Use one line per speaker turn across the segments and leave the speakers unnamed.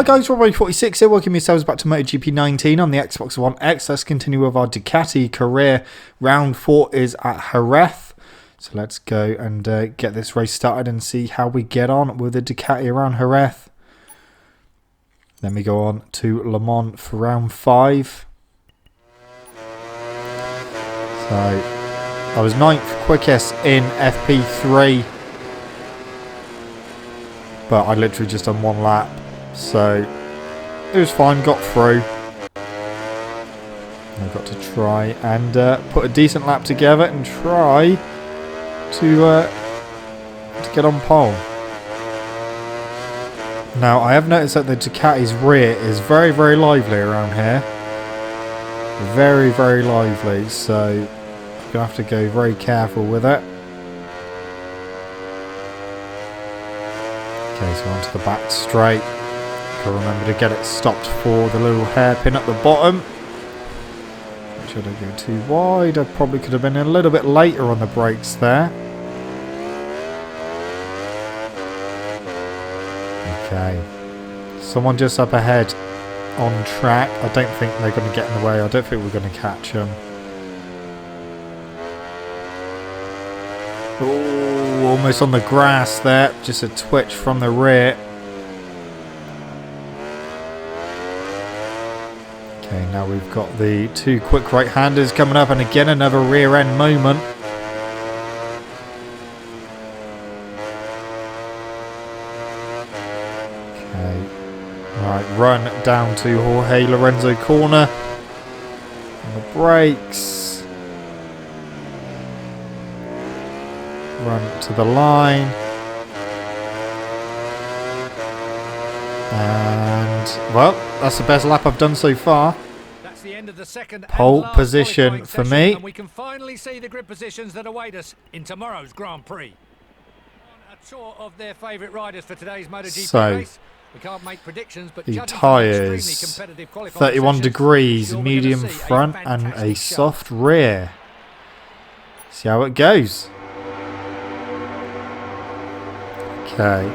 Hi guys, Robbie46 here, welcome yourselves back to MotoGP 19 on the Xbox One X. Let's continue with our Ducati career. Round 4 is at Jerez. So let's go and get this race started and see how we get on with the Ducati around Jerez. Then we go on to Le Mans for round 5. So I was 9th quickest in FP3. But I literally just done one lap. So it was fine, got through. I've got to try and put a decent lap together and try to get on pole. Now I have noticed that the Ducati's rear is very, very lively around here. Very, very lively, so I'm going to have to go very careful with it. Okay, so onto the back straight. Got to remember to get it stopped for the little hairpin at the bottom. Make sure I don't go too wide. I probably could have been a little bit later on the brakes there. Okay. Someone just up ahead on track. I don't think they're going to get in the way. I don't think we're going to catch them. Oh, almost on the grass there. Just a twitch from the rear. Okay, now we've got the two quick right-handers coming up, and again another rear end moment. Okay, right, run down to Jorge Lorenzo corner. And the brakes. Run to the line. And, well, that's the best lap I've done so far.
That's the end of the second
Pole position for me.
And we can finally see the grid positions that await us in tomorrow's Grand Prix. A tour of their favourite riders for today's MotoGP race. We can't make predictions, but
the tyres, 31 degrees, medium front and a soft rear. See how it goes. Okay.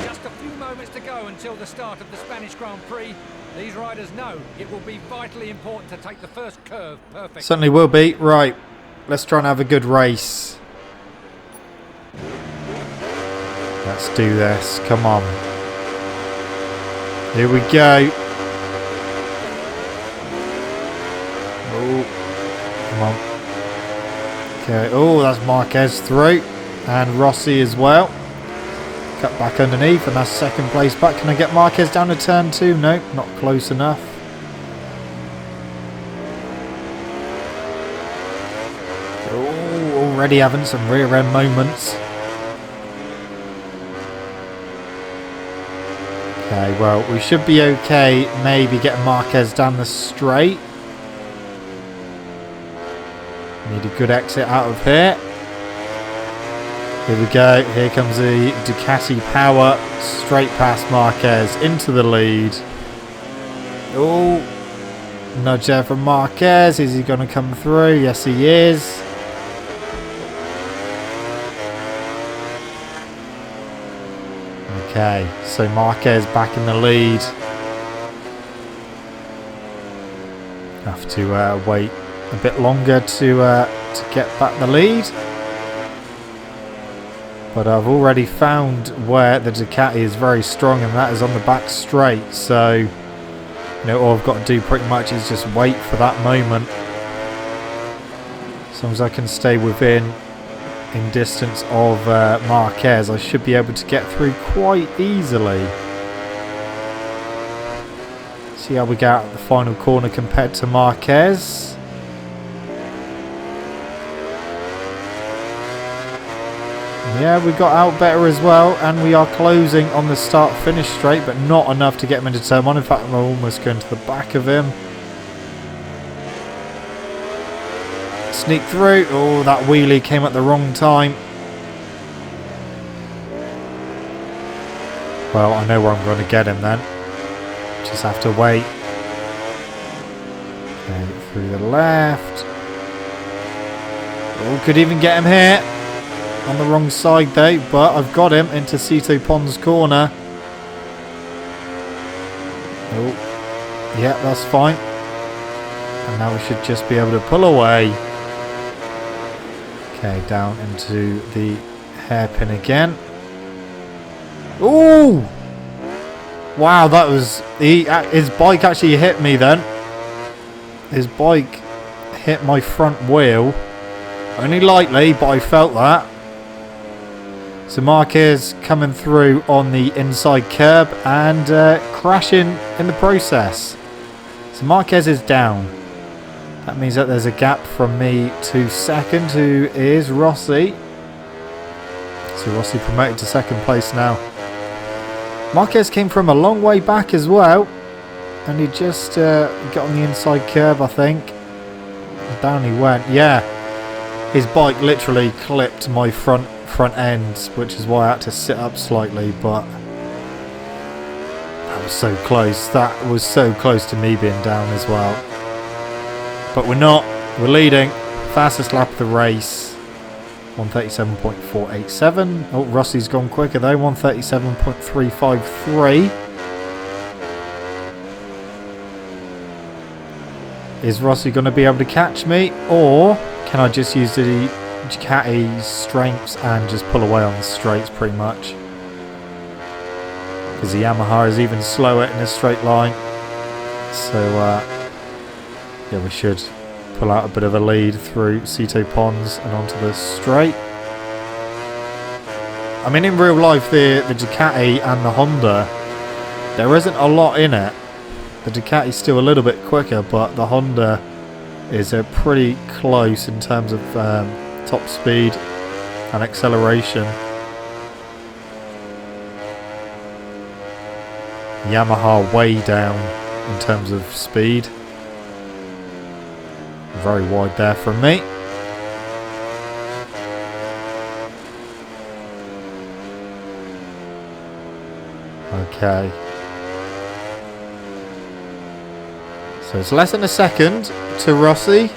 Just a few moments to go until the start of the Spanish Grand Prix. These riders know it will be vitally important to take the first curve perfectly.
Certainly will be. Right, let's try and have a good race. Let's do this. Come on. Here we go. Oh, come on. Okay. Oh, that's Marquez through, and Rossi as well. Cut back underneath, and that's second place back. Can I get Marquez down to turn 2? No, not close enough. Oh, already having some rear end moments. Okay, well, we should be okay. Maybe getting Marquez down the straight. Need a good exit out of here. Here we go, here comes the Ducati power, straight past Marquez, into the lead. Oh, nudge there from Marquez, is he going to come through? Yes he is. Okay, so Marquez back in the lead. Have to wait a bit longer to get back the lead. But I've already found where the Ducati is very strong, and that is on the back straight. So, you know, all I've got to do pretty much is just wait for that moment. As long as I can stay within in distance of Marquez, I should be able to get through quite easily. See how we get out at the final corner compared to Marquez. Yeah, we got out better as well, and we are closing on the start-finish straight, but not enough to get him into turn 1. In fact, we're almost going to the back of him. Sneak through. Oh, that wheelie came at the wrong time. Well, I know where I'm going to get him then. Just have to wait. Okay, through the left. Oh, could even get him here. On the wrong side though, but I've got him into Cito Pond's corner. Oh, yeah, that's fine. And now we should just be able to pull away. Okay, down into the hairpin again. Ooh! Wow, that was... his bike actually hit me then. His bike hit my front wheel. Only lightly, but I felt that. So Marquez coming through on the inside curb and crashing in the process. So Marquez is down. That means that there's a gap from me to second, who is Rossi. So Rossi promoted to second place now. Marquez came from a long way back as well. And he just got on the inside curb, I think. Down he went. Yeah. His bike literally clipped my front end, which is why I had to sit up slightly, but that was so close. That was so close to me being down as well. But we're not. We're leading. Fastest lap of the race. 137.487. Oh, Rossi's gone quicker though. 137.353. Is Rossi going to be able to catch me, or can I just use the Ducati's strengths and just pull away on the straights pretty much? Because the Yamaha is even slower in a straight line. So yeah, we should pull out a bit of a lead through Sito Ponds and onto the straight. I mean, in real life, the Ducati and the Honda, there isn't a lot in it. The Ducati's still a little bit quicker, but the Honda is pretty close in terms of top speed and acceleration. Yamaha way down in terms of speed. Very wide there from me. Okay. So it's less than a second to Rossi.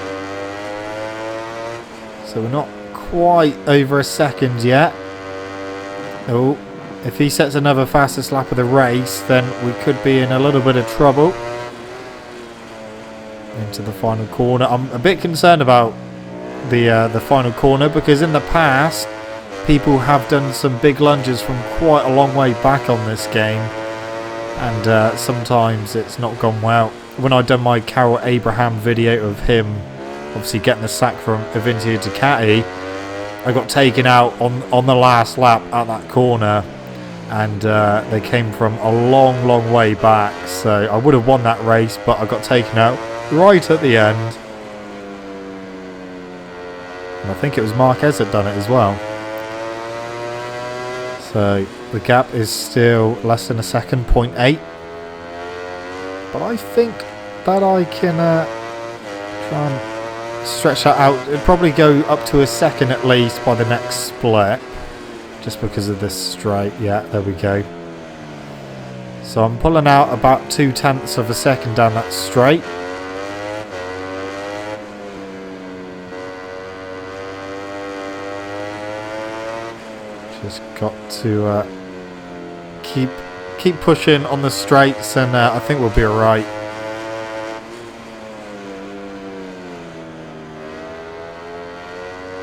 So we're not quite over a second yet. Oh, if he sets another fastest lap of the race, then we could be in a little bit of trouble. Into the final corner. I'm a bit concerned about the final corner, because in the past people have done some big lunges from quite a long way back on this game, and sometimes it's not gone well. When I done my Carol Abraham video of him obviously getting the sack from Avintia Ducati, I got taken out on the last lap at that corner, and they came from a long way back, so I would have won that race, but I got taken out right at the end. And I think it was Marquez that done it as well. So the gap is still less than a second, 0.8. But I think that I can try and stretch that out. It'll probably go up to a second at least by the next split, just because of this straight. Yeah, there we go. So I'm pulling out about 0.2 of a second down that straight. Just got to keep pushing on the straights, and I think we'll be alright.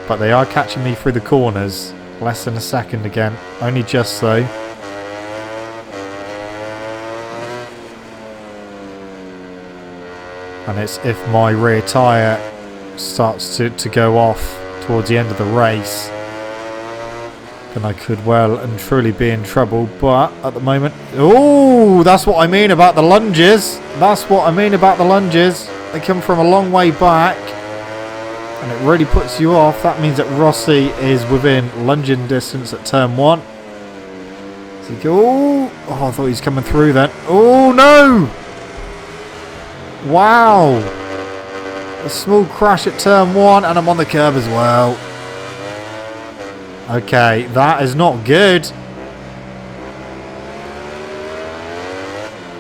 But they are catching me through the corners. Less than a second again. Only just though. And it's if my rear tyre starts to go off towards the end of the race, then I could well and truly be in trouble. But at the moment... Oh, that's what I mean about the lunges. That's what I mean about the lunges. They come from a long way back, and it really puts you off. That means that Rossi is within lunging distance at turn 1. So oh, I thought he was coming through then. Oh, no! Wow! A small crash at turn 1, and I'm on the curb as well. Okay, that is not good.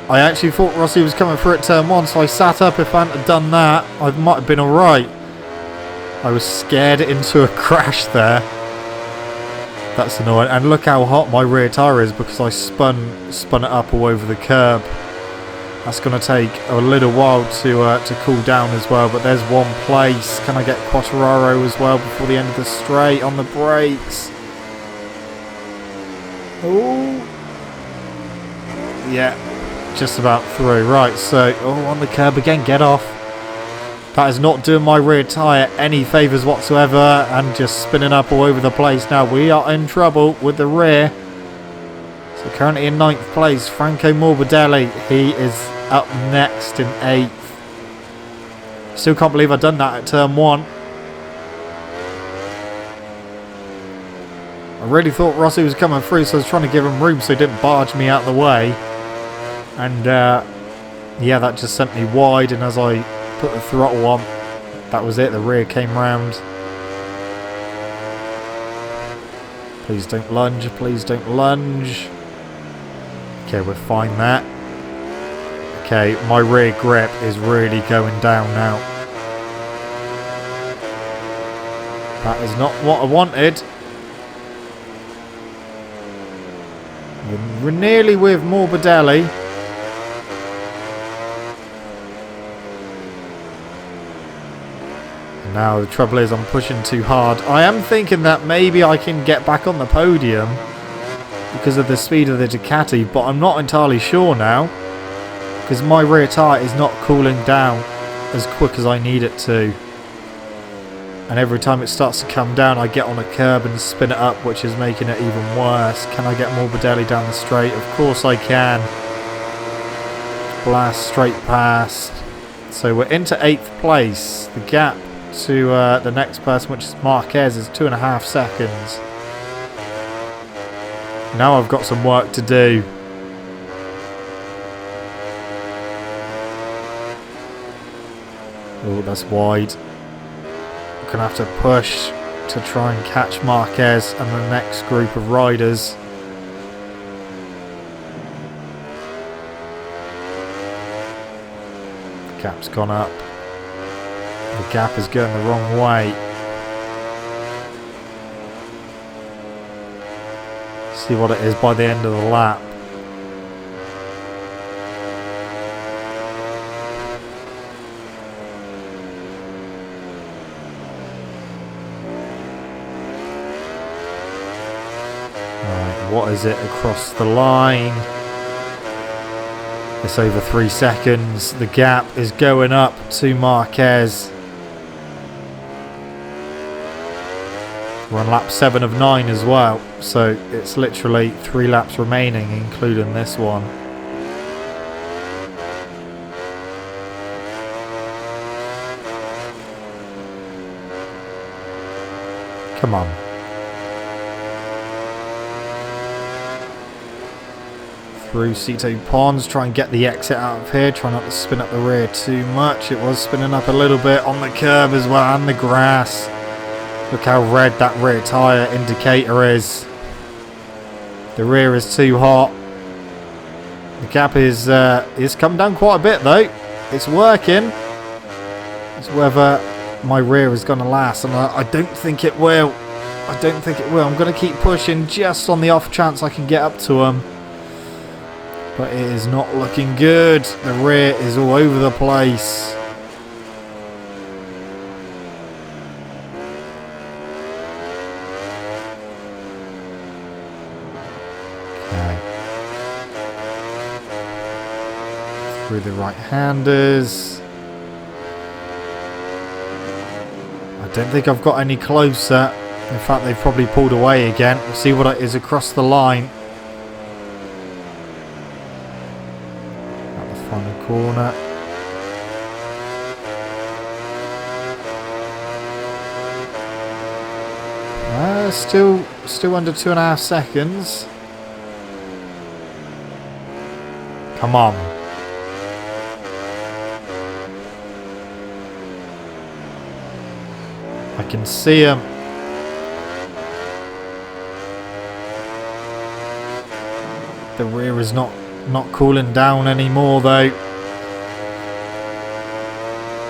I actually thought Rossi was coming through at turn 1, so I sat up. If I hadn't done that, I might have been alright. I was scared into a crash there. That's annoying. And look how hot my rear tyre is, because I spun it up all over the curb. That's going to take a little while to cool down as well. But there's one place. Can I get Quartararo as well before the end of the straight on the brakes? Oh, yeah, just about through. Right, so on the curb again. Get off. That is not doing my rear tyre any favours whatsoever, and just spinning up all over the place. Now we are in trouble with the rear. So currently in 9th place, Franco Morbidelli. He is up next in 8th. Still can't believe I've done that at turn 1. I really thought Rossi was coming through, so I was trying to give him room so he didn't barge me out of the way. And yeah, that just sent me wide, and as I put the throttle on, that was it. The rear came round. Please don't lunge, please don't lunge. Okay, we're fine there. Okay, my rear grip is really going down now. That is not what I wanted. We're nearly with Morbidelli. Now the trouble is I'm pushing too hard. I am thinking that maybe I can get back on the podium because of the speed of the Ducati, but I'm not entirely sure now because my rear tyre is not cooling down as quick as I need it to. And every time it starts to come down, I get on a curb and spin it up, which is making it even worse. Can I get Morbidelli down the straight? Of course I can. Blast straight past. So we're into 8th place. The gap to the next person, which is Marquez, is 2.5 seconds. Now I've got some work to do. Oh, that's wide. I'm gonna have to push to try and catch Marquez and the next group of riders. The gap's gone up. The gap is going the wrong way. See what it is by the end of the lap. Right, what is it across the line? It's over 3 seconds. The gap is going up to Marquez. We're on lap 7 of 9 as well, so it's literally 3 laps remaining, including this one. Come on. Through Cito Ponds, try and get the exit out of here, try not to spin up the rear too much. It was spinning up a little bit on the curb as well, and the grass. Look how red that rear tyre indicator is. The rear is too hot. The gap is come down quite a bit though. It's working. It's whether my rear is going to last, and I don't think it will. I don't think it will. I'm going to keep pushing just on the off chance I can get up to them. But it is not looking good. The rear is all over the place. Through the right-handers. I don't think I've got any closer. In fact, they've probably pulled away again. We'll see what it is across the line. At the final corner. Still under 2.5 seconds. Come on. I can see him. The rear is not cooling down anymore though.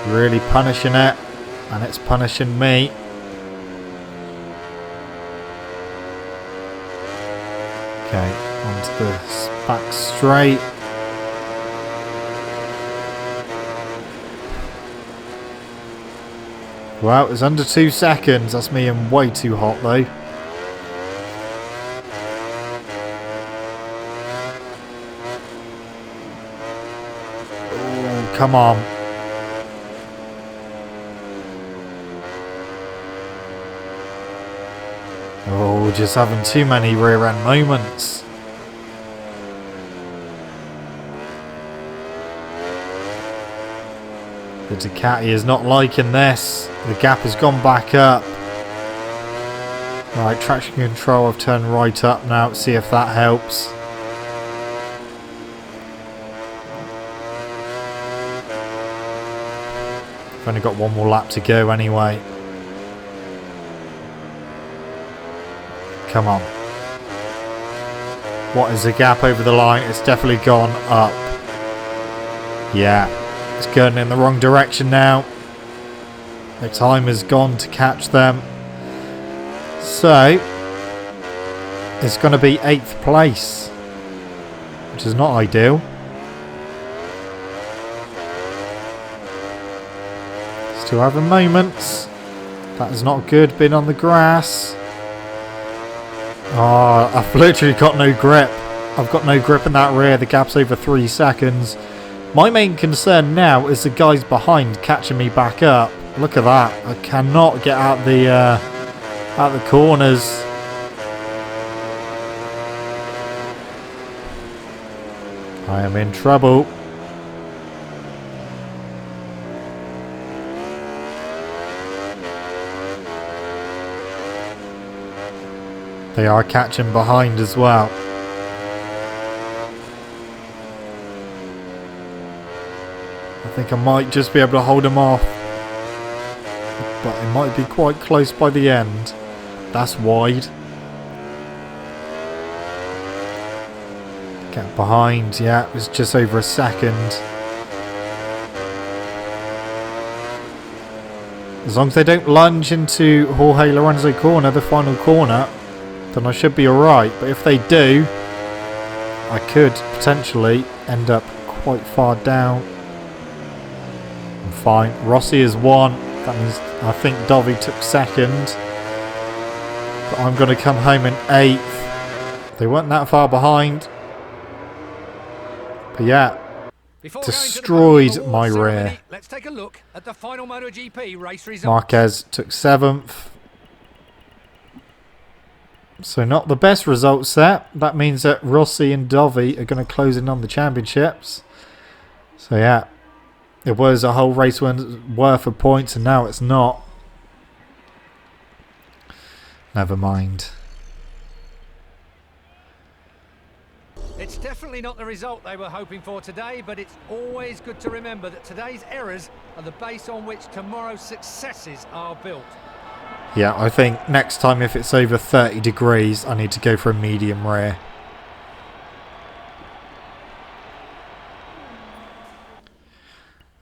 Really punishing it, and it's punishing me. Okay, onto the back straight. Well, it's under 2 seconds. That's me and way too hot though. Oh, come on. Oh, just having too many rear end moments. The Ducati is not liking this. The gap has gone back up. Right, traction control, I've turned right up now. See if that helps. I've only got one more lap to go anyway. Come on. What is the gap over the line? It's definitely gone up. Yeah. It's going in the wrong direction now. The time has gone to catch them. So, it's going to be 8th place, which is not ideal. Still having moments. That is not good, being on the grass. Oh, I've literally got no grip. I've got no grip in that rear. The gap's over 3 seconds. My main concern now is the guys behind catching me back up. Look at that. I cannot get out the corners. I am in trouble. They are catching behind as well. I think I might just be able to hold them off. But it might be quite close by the end. That's wide. Get behind, yeah, it was just over a second. As long as they don't lunge into Jorge Lorenzo corner, the final corner, then I should be alright. But if they do, I could potentially end up quite far down. I'm fine. Rossi is 1. That means I think Dovi took 2nd. But I'm going to come home in 8th. They weren't that far behind. But yeah, destroyed my rear.
Let's take a look at the final MotoGP race results.
Marquez took 7th. So not the best results there. That means that Rossi and Dovi are going to close in on the championships. So yeah, it was a whole race worth of points and now it's not. Never mind.
It's definitely not the result they were hoping for today, but it's always good to remember that today's errors are the base on which tomorrow's successes are built.
Yeah, I think next time if it's over 30 degrees, I need to go for a medium rear.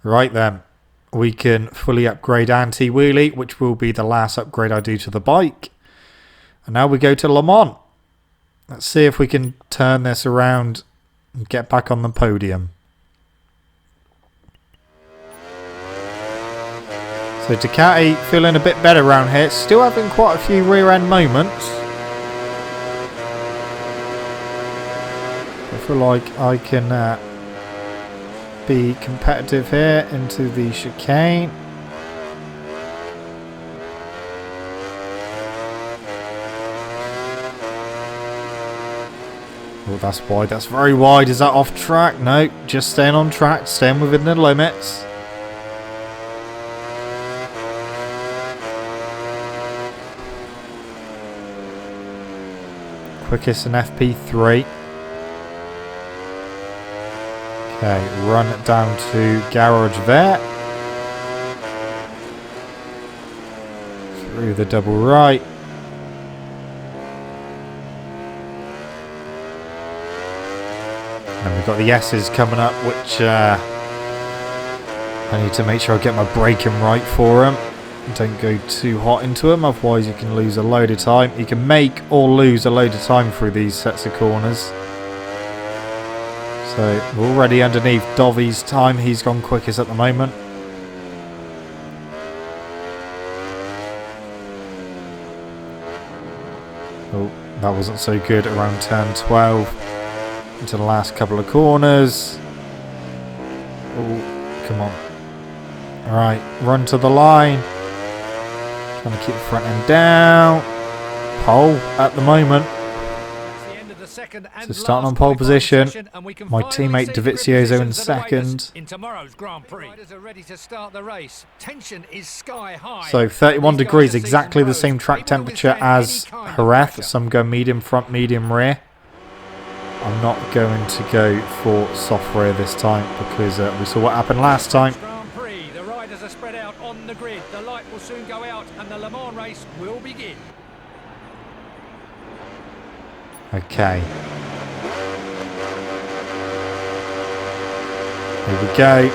Right then, we can fully upgrade anti-wheelie, which will be the last upgrade I do to the bike. And now we go to Le Mans. Let's see if we can turn this around and get back on the podium. So Ducati feeling a bit better around here. Still having quite a few rear end moments. I feel like I can be competitive here into the chicane. Oh, that's wide. That's very wide. Is that off track? No, just staying on track, staying within the limits. Quickest in FP3. Okay, run it down to garage there. Through the double right. And we've got the S's coming up, which I need to make sure I get my braking right for them. Don't go too hot into them, otherwise you can lose a load of time. You can make or lose a load of time through these sets of corners. So we're already underneath Dovi's time. He's gone quickest at the moment. Oh, that wasn't so good around turn 12. Into the last couple of corners. Oh, come on. Alright, run to the line. Trying to keep the front end down. Pole at the moment. So starting on pole position, my teammate DEgITx in second. So 31 degrees, exactly the same track temperature as Jerez. Some go medium front, medium rear. I'm not going to go for soft rear this time because we saw what happened last time.
The riders are spread out on the grid. The light will soon go out and the Le Mans race will begin.
Okay. Here we go.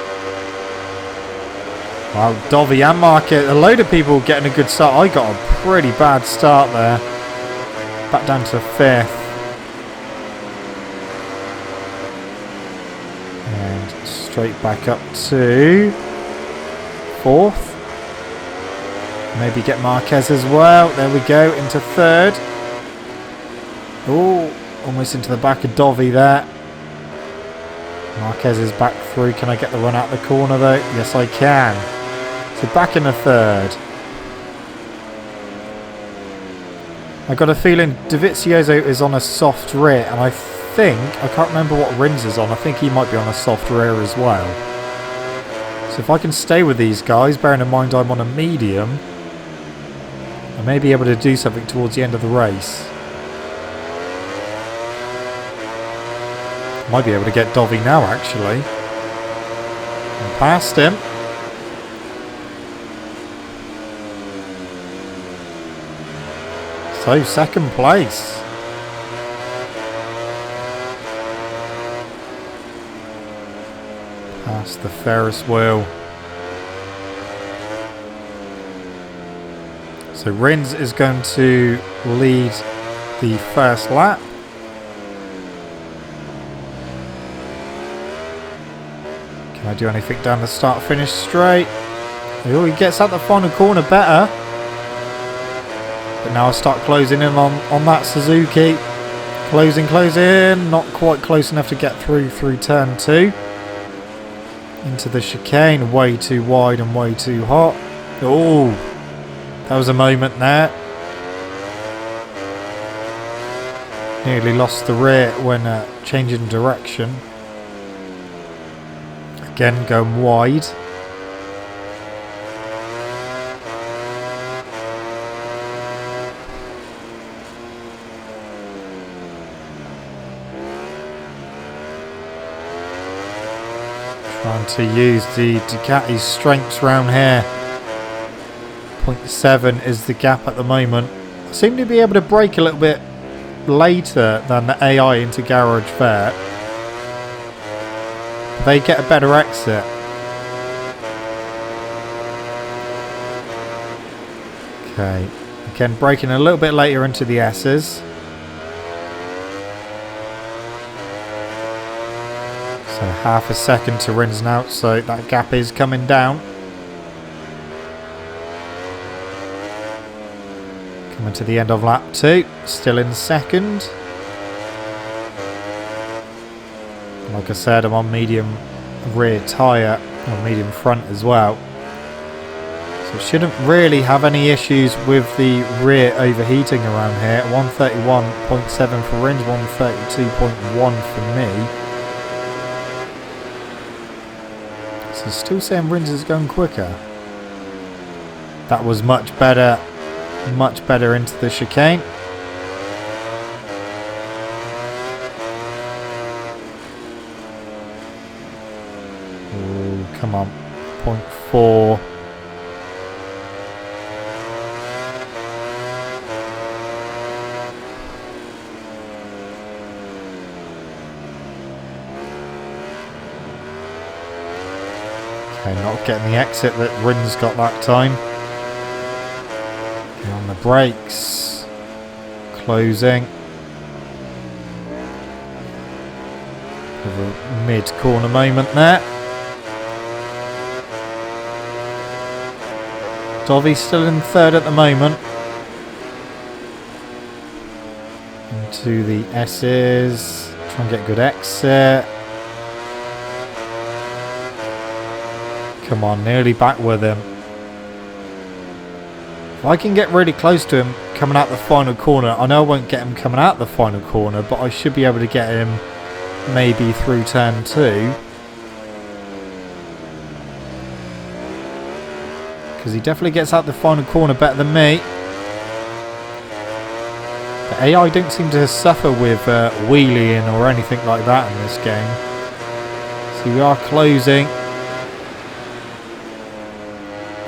Wow, Dovi and Marquez, a load of people getting a good start. I got a pretty bad start there. Back down to 5th. And straight back up to 4th. Maybe get Marquez as well. There we go, into 3rd. Oh, almost into the back of Dovi there. Marquez is back through. Can I get the run out the corner though? Yes, I can. So back in the 3rd. I got a feeling DEgITx is on a soft rear, and I think, I can't remember what Rins is on. I think he might be on a soft rear as well. So if I can stay with these guys, bearing in mind I'm on a medium, I may be able to do something towards the end of the race. Might be able to get Dovi now, actually. And past him. So, 2nd place. Past the Ferris wheel. So, Rins is going to lead the first lap. Can I do anything down the start finish straight? Oh, he gets out the final corner better. But now I start closing in on that Suzuki. Closing. Not quite close enough to get through turn 2. Into the chicane. Way too wide and way too hot. Oh, that was a moment there. Nearly lost the rear when changing direction. Again, going wide. Trying to use the Ducati's strengths round here. 0.7 is the gap at the moment. I seem to be able to brake a little bit later than the AI into Garage Vet. They get a better exit. Okay. Again, braking a little bit later into the S's. So half a second to Rins now, so that gap is coming down. Coming to the end of lap 2, still in 2nd. Like I said, I'm on medium rear tyre, or medium front as well. So shouldn't really have any issues with the rear overheating around here. 131.7 for Rins, 132.1 for me. So still saying Rins is going quicker. That was much better into the chicane. Come on, 0.4. Okay, not getting the exit that Rins got that time. Okay, on the brakes. Closing. Have a mid-corner moment there. Dovi's still in 3rd at the moment. Into the S's. Try and get a good exit. Come on, nearly back with him. If I can get really close to him coming out the final corner, I know I won't get him coming out the final corner, but I should be able to get him maybe through turn 2. Because he definitely gets out the final corner better than me. The AI don't seem to suffer with wheeling or anything like that in this game. So we are closing.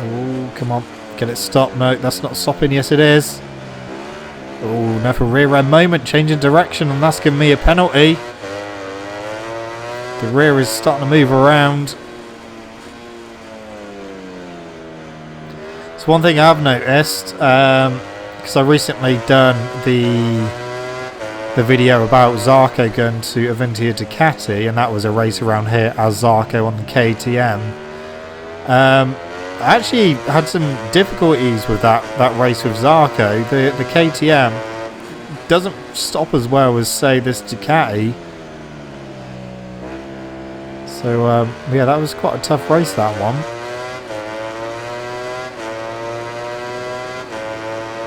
Oh, come on. Get it stopped. No, that's not stopping. Yes, it is. Oh, another rear end moment. Changing direction, and that's giving me a penalty. The rear is starting to move around. So one thing I've noticed, because I recently done the video about Zarco going to Avintia Ducati, and that was a race around here as Zarco on the KTM. I actually had some difficulties with that race with Zarco. The KTM doesn't stop as well as, say, this Ducati. So, yeah, that was quite a tough race, that one.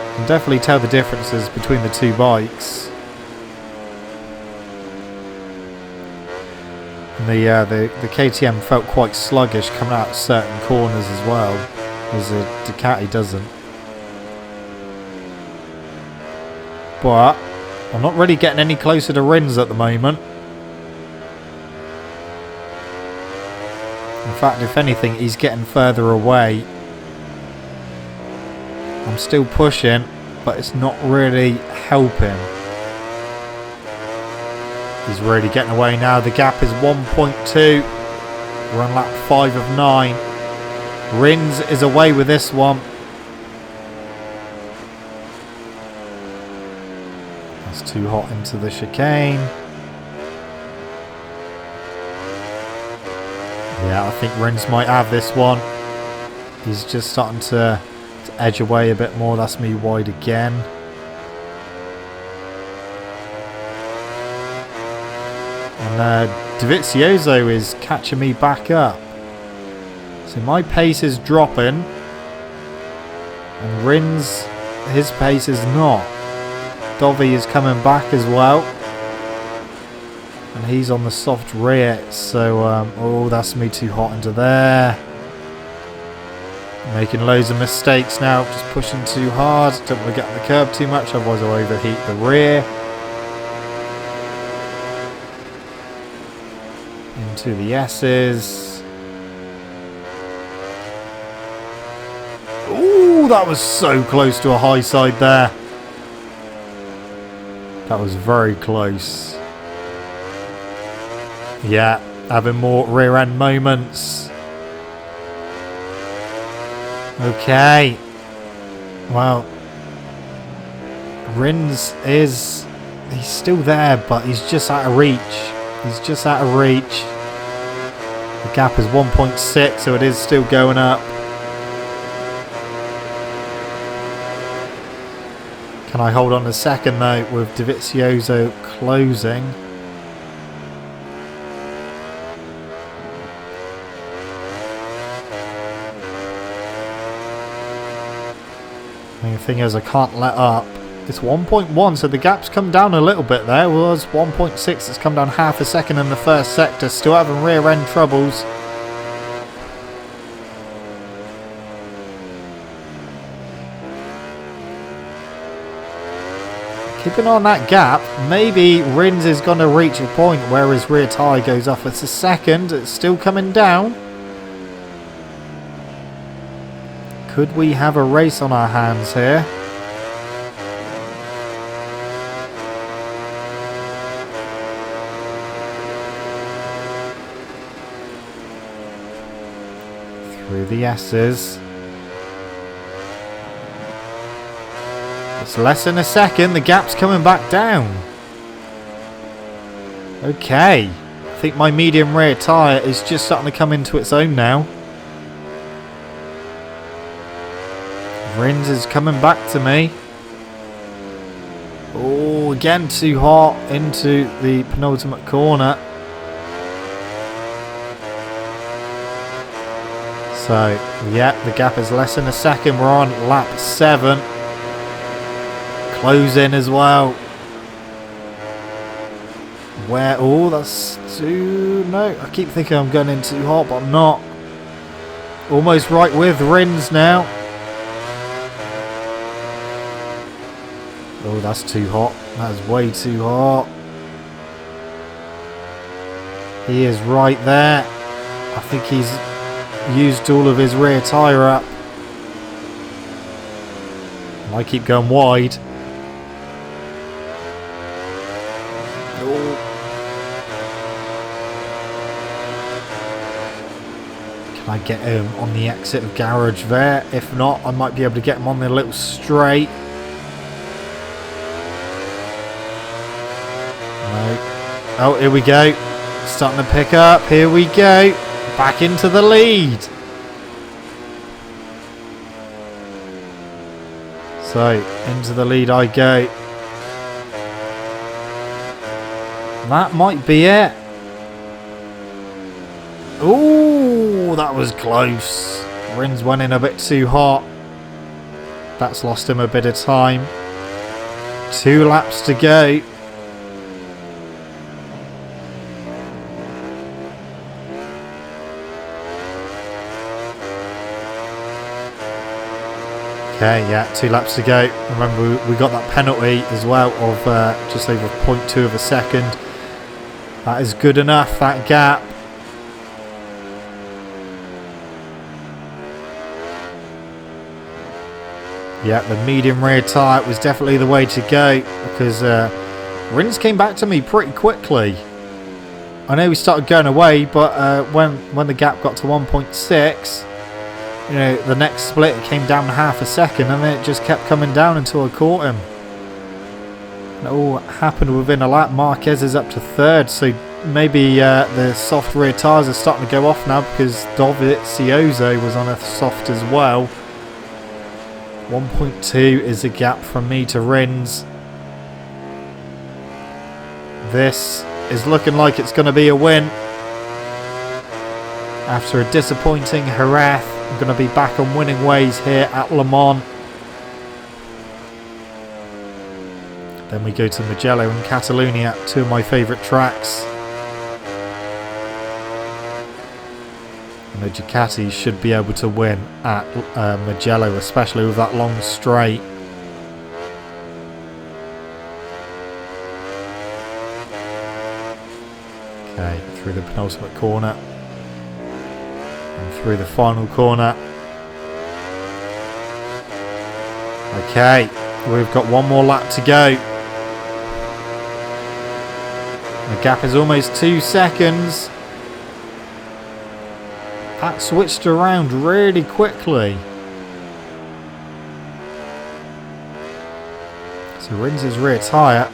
You can definitely tell the differences between the two bikes. The KTM felt quite sluggish coming out of certain corners as well, as the Ducati doesn't. But I'm not really getting any closer to Rins at the moment. In fact, if anything, he's getting further away. I'm still pushing, but it's not really helping. He's really getting away now. The gap is 1.2. We're on lap 5 of 9. Rins is away with this one. That's too hot into the chicane. Yeah, I think Rins might have this one. He's just starting to edge away a bit more. That's me wide again. And DEgITx is catching me back up. So my pace is dropping. And Rins, his pace is not. Dovi is coming back as well. And he's on the soft rear. So, oh, that's me too hot into there. Making loads of mistakes now. Just pushing too hard. Don't want to get on the curb too much. Otherwise I'll overheat the rear. Into the S's. Ooh, that was so close to a high side there. That was very close. Yeah, having more rear end moments. Okay. Well, Rins is... he's still there, but he's just out of reach. He's just out of reach. The gap is 1.6, so it is still going up. Can I hold on a second though with DEgITx closing? The thing is, I can't let up. It's 1.1, so the gap's come down a little bit there. It was 1.6, it's come down half a second in the first sector. Still having rear end troubles. Keeping on that gap, maybe Rins is going to reach a point where his rear tyre goes off. It's a second, it's still coming down. Could we have a race on our hands here? Through the S's. It's less than a second. The gap's coming back down. Okay. I think my medium rear tyre is just starting to come into its own now. Rins is coming back to me. Oh, Oh, again, too hot into the penultimate corner. So, yeah, the gap is less than a second. We're on lap 7. Close in as well. Where? Oh, that's too... No, I keep thinking I'm going in too hot, but I'm not. Almost right with Rins now. Oh, that's too hot. That is way too hot. He is right there. I think he's used all of his rear tyre up. I keep going wide. Oh. Can I get him on the exit of garage there? If not, I might be able to get him on the little straight. No. Oh, here we go. Starting to pick up. Here we go. Back into the lead. So, into the lead I go. That might be it. Ooh, that was close. Rins went in a bit too hot. That's lost him a bit of time. 2 laps to go. Okay, yeah, 2 laps to go. Remember, we got that penalty as well of just over 0.2 of a second. That is good enough, that gap. Yeah, the medium rear tyre was definitely the way to go because Rins came back to me pretty quickly. I know we started going away, but when the gap got to 1.6, you know, the next split it came down half a second and then it just kept coming down until I caught him. And it all happened within a lap. Marquez is up to 3rd, so maybe the soft rear tyres are starting to go off now because Dovizioso was on a soft as well. 1.2 is a gap from me to Rins. This is looking like it's going to be a win. After a disappointing Jerez, I'm going to be back on winning ways here at Le Mans. Then we go to Mugello and Catalunya, 2 of my favourite tracks. And the Ducati should be able to win at Mugello, especially with that long straight. Okay, through the penultimate corner. Through the final corner. Okay, we've got 1 more lap to go. The gap is almost 2 seconds. That switched around really quickly. So Rins' rear tyre,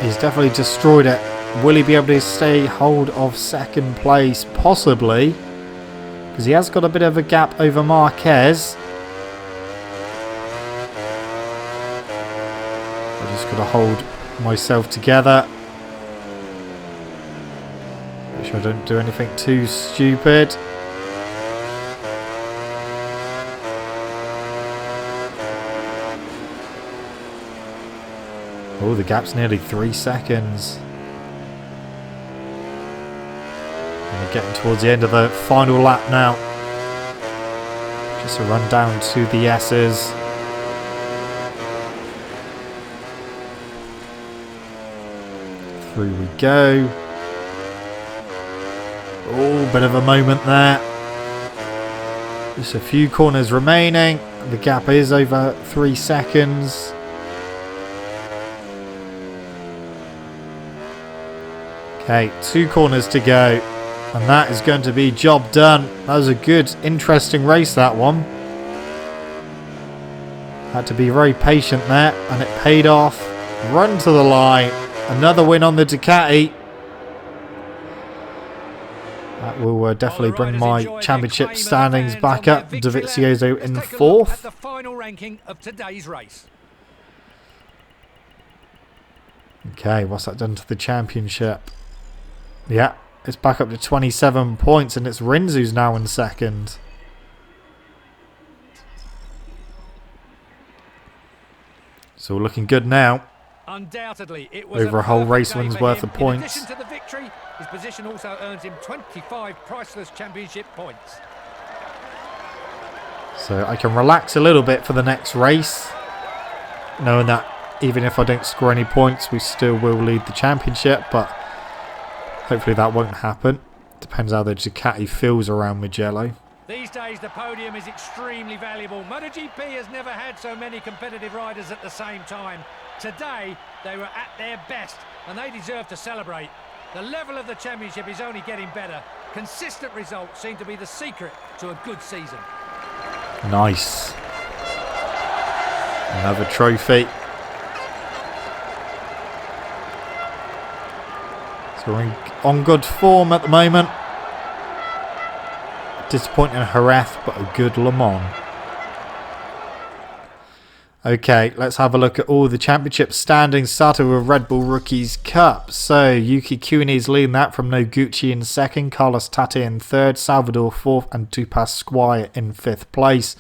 he's definitely destroyed it. Will he be able to stay hold of 2nd place? Possibly. Because he has got a bit of a gap over Marquez. I just got to hold myself together. Make sure I don't do anything too stupid. Oh, the gap's nearly 3 seconds. Getting towards the end of the final lap now. Just a run down to the S's. Through we go. Oh, bit of a moment there. Just a few corners remaining. The gap is over 3 seconds. Okay, 2 corners to go. And that is going to be job done. That was a good, interesting race, that one. Had to be very patient there, and it paid off. Run to the line. Another win on the Ducati. That will definitely bring my championship standings back up. Dovizioso in 4th.
The final ranking of today's race.
Okay, what's that done to the championship? Yeah, it's back up to 27 points, and it's Rins who's now in second. So we're looking good now.
Undoubtedly, it was
over a whole race win's worth of points.
In addition to the victory, his position also earns him 25 priceless championship points.
So I can relax a little bit for the next race, knowing that even if I don't score any points, we still will lead the championship, but hopefully that won't happen. Depends how the Ducati feels around Mugello.
These days the podium is extremely valuable. MotoGP has never had so many competitive riders at the same time. Today they were at their best and they deserve to celebrate. The level of the championship is only getting better. Consistent results seem to be the secret to a good season.
Nice. Another trophy. So we're on good form at the moment. Disappointing Jerez, but a good Le Mans. Okay, let's have a look at all the championship standings, starting with Red Bull Rookies Cup. So, Yuki Kuni is leading that from Noguchi in second, Carlos Tate in third, Salvador fourth, and Tupas Squire in fifth place.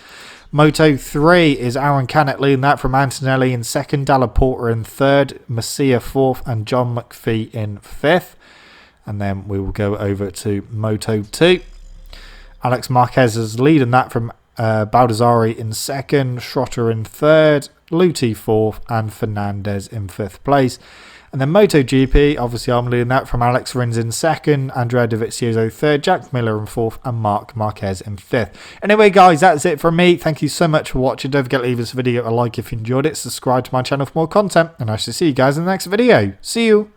Moto 3 is Aaron Canet leading that from Antonelli in second, Dalla Porta in third, Messia fourth, and John McPhee in fifth. And then we will go over to Moto 2. Alex Marquez is leading that from Baldassari in second, Schrotter in third, Luti fourth, and Fernandez in fifth place. And then MotoGP, obviously I'm leading that from Alex Rins in second, Andrea Dovizioso third, Jack Miller in fourth, and Marc Marquez in fifth. Anyway guys, that's it from me. Thank you so much for watching. Don't forget to leave this video a like if you enjoyed it, subscribe to my channel for more content, and I shall see you guys in the next video. See you!